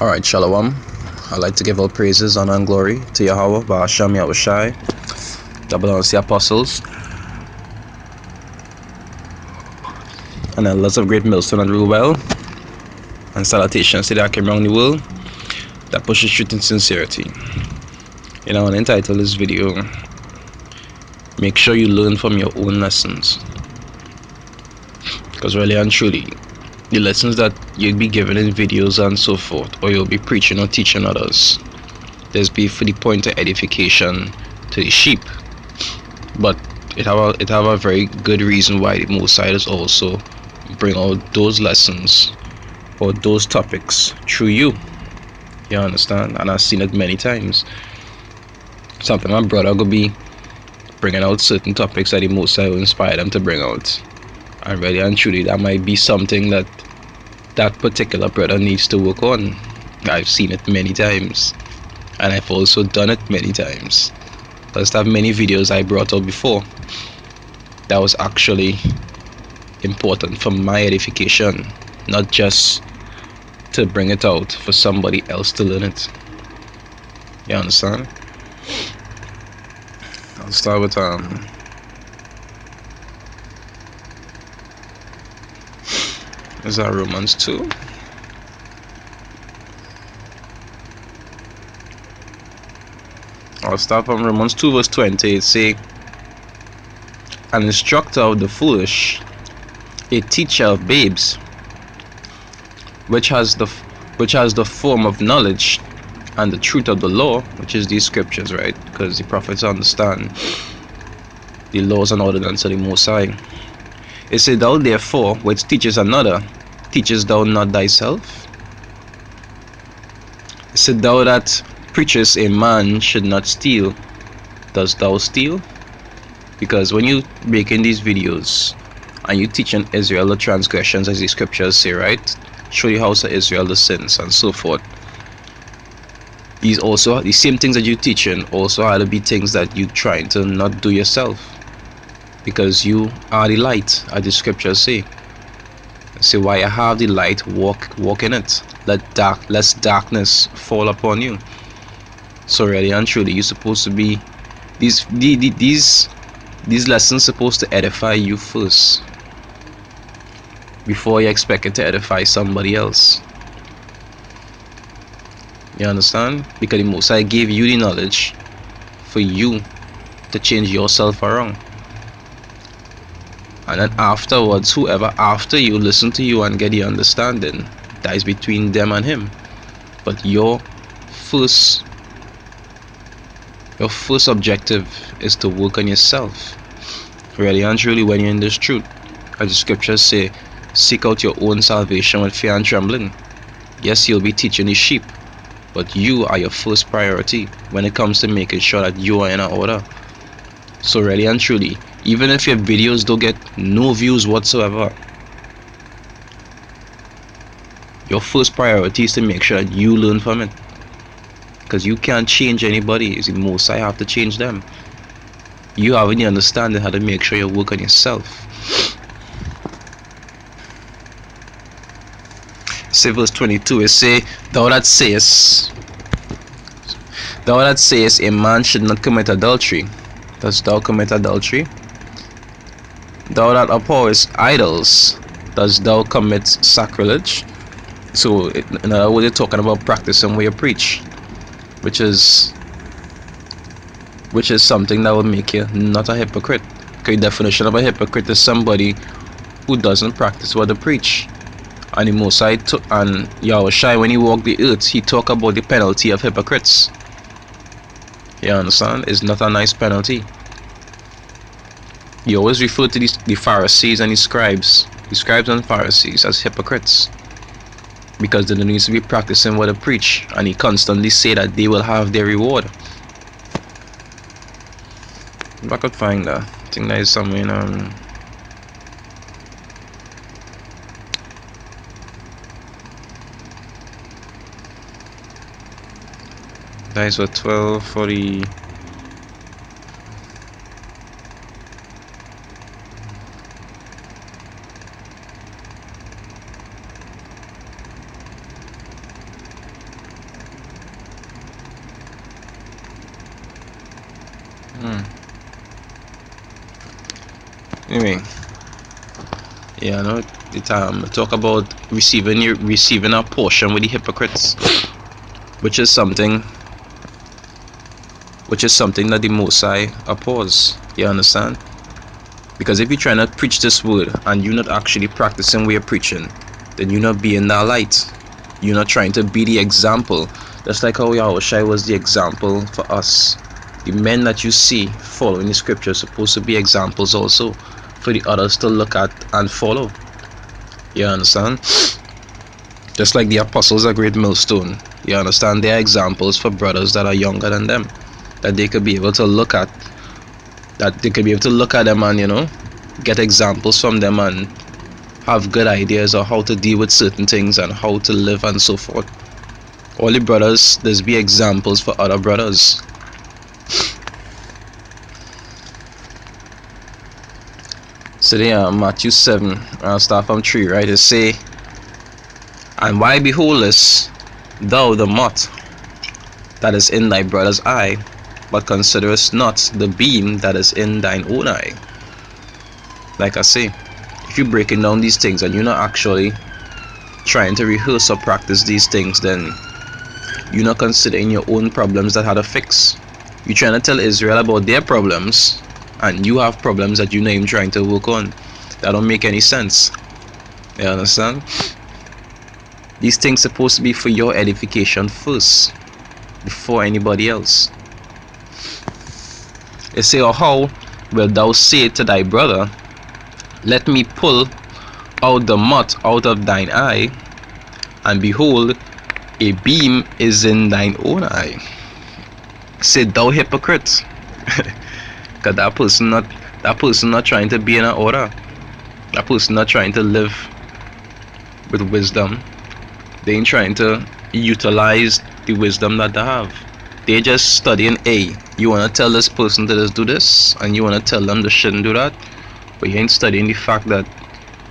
Alright, Shalom. I'd like to give all praises, honor, and glory to Yahweh, Ba'asham Yahushai, that belongs to the apostles, and then lots of great millstone and rule well, and salutations to the Akim around the world that pushes truth and sincerity. I want to entitle this video, Make Sure You Learn From Your Own Lessons. Because really and truly, the lessons that you'll be given in videos and so forth, or you'll be preaching or teaching others, there's be for the point of edification to the sheep, but it have a very good reason why the Most High does also bring out those lessons or those topics through you. You understand? And I've seen it many times. Something my brother could be bringing out certain topics that the Most High will inspire them to bring out, and really and truly that might be something that particular brother needs to work on. I've seen it many times, and I've also done it many times. I just have many videos I brought out before that was actually important for my edification, not just to bring it out for somebody else to learn it. You understand? I'll start with is that Romans 2? I'll start from Romans 2 verse 20. It say, an instructor of the foolish, a teacher of babes, which has the form of knowledge and the truth of the law, which is these scriptures, right? Because the prophets understand the laws and ordinances of the Most High. It said, thou therefore which teachest another, teachest thou not thyself? It said, thou that preachest a man should not steal, dost thou steal? Because when you making these videos and you teaching Israel the transgressions, as the scriptures say, right? Show the house of Israel the sins and so forth. These also, the same things that you teaching also have to be things that you trying to not do yourself, because you are the light, as the scriptures say. Say, why you have the light, walk in it. Lest darkness fall upon you. So really and truly, you're supposed to be these lessons supposed to edify you first, before you expect it to edify somebody else. You understand? Because the Most High gave you the knowledge for you to change yourself around. And then afterwards, whoever after you listen to you and get the understanding, that is between them and him. But your first objective is to work on yourself. Really and truly, when you're in this truth, as the scriptures say, seek out your own salvation with fear and trembling. Yes, you'll be teaching the sheep, but you are your first priority when it comes to making sure that you are in order. So really and truly, even if your videos don't get no views whatsoever, your first priority is to make sure that you learn from it. Because you can't change anybody. It's the Most High have to change them. You already understand how to make sure you work on yourself. Say verse 22, it say, thou that sayest a man should not commit adultery, dost thou commit adultery? Thou that abhorrest idols, dost thou commit sacrilege? So in other words, they're talking about practicing what you preach, which is something that will make you not a hypocrite. Okay, the definition of a hypocrite is somebody who doesn't practice what they preach. And the Most High and Yahushai, when he walked the earth, he talked about the penalty of hypocrites. You understand? It's not a nice penalty. He always referred to the Pharisees and the scribes and Pharisees as hypocrites, because they need to be practicing what they preach, and he constantly say that they will have their reward. If I could find that, I think that is somewhere in that is what 1240. Anyway, yeah, no, talk about receiving a portion with the hypocrites, which is something that the Most High abhors. You understand? Because if you're trying to preach this word and you're not actually practicing what you're preaching, then you're not being that light. You're not trying to be the example. Just like how Yahushua was the example for us. The men that you see following the scripture are supposed to be examples also for the others to look at and follow. You understand? Just like the apostles at Great Millstone. You understand? They are examples for brothers that are younger than them, that they could be able to look at. Them and, you know, get examples from them and have good ideas of how to deal with certain things and how to live and so forth. All the brothers, there's be examples for other brothers. So there, Matthew 7, I'll start from 3, right? It say, "And why beholdest thou the mote that is in thy brother's eye, but considerest not the beam that is in thine own eye?" Like I say, if you're breaking down these things and you're not actually trying to rehearse or practice these things, then you're not considering your own problems that had a fix. You're trying to tell Israel about their problems, and you have problems that you're not even trying to work on. That don't make any sense. You understand? These things supposed to be for your edification first, before anybody else. They say, "Or how wilt thou say to thy brother, Let me pull out the mote out of thine eye, and behold, a beam is in thine own eye? Say, thou hypocrite." Because that person not trying to be in an order. That person not trying to live with wisdom. They ain't trying to utilize the wisdom that they have. They just studying A. You want to tell this person to just do this, and you want to tell them they shouldn't do that, but you ain't studying the fact that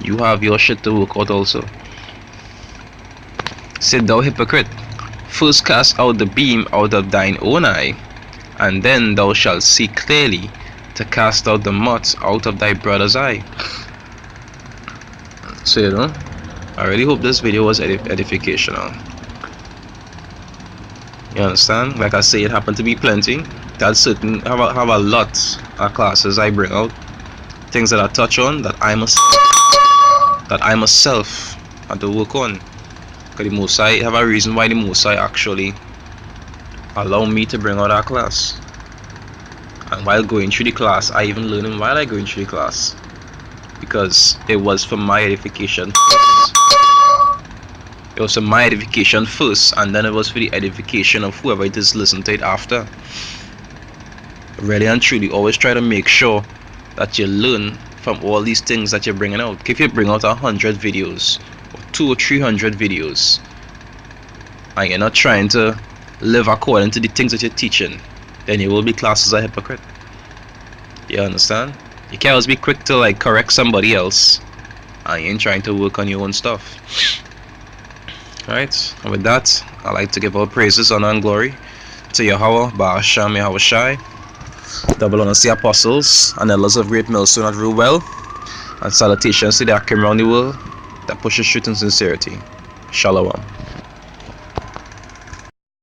you have your shit to work out also. Say, thou hypocrite, first cast out the beam out of thine own eye, and then thou shalt see clearly to cast out the mote out of thy brother's eye. So, you know, I really hope this video was edificational. You understand? Like I say, it happened to be plenty. That certain have a lot of classes I bring out, things that I touch on that I myself had to work on. Because the Most High have a reason why the Most High actually allow me to bring out our class. And while going through the class, I even learning while I going through the class, because it was for my edification first. It was for my edification first, and then it was for the edification of whoever it is listening to it after. Really and truly, always try to make sure that you learn from all these things that you're bringing out. If you bring out 100 videos, or 200 or 300 videos, and you're not trying to live according to the things that you're teaching, then you will be classed as a hypocrite. You understand? You can't always be quick to like correct somebody else, and you ain't trying to work on your own stuff. Alright, and with that, I like to give all praises, honor, and glory to Yahweh, Ba'asham, Yahushai, double honor to the apostles and elders of Great Millstone that rule well, and salutations to the Akim around the world that pushes truth and sincerity. Shalom.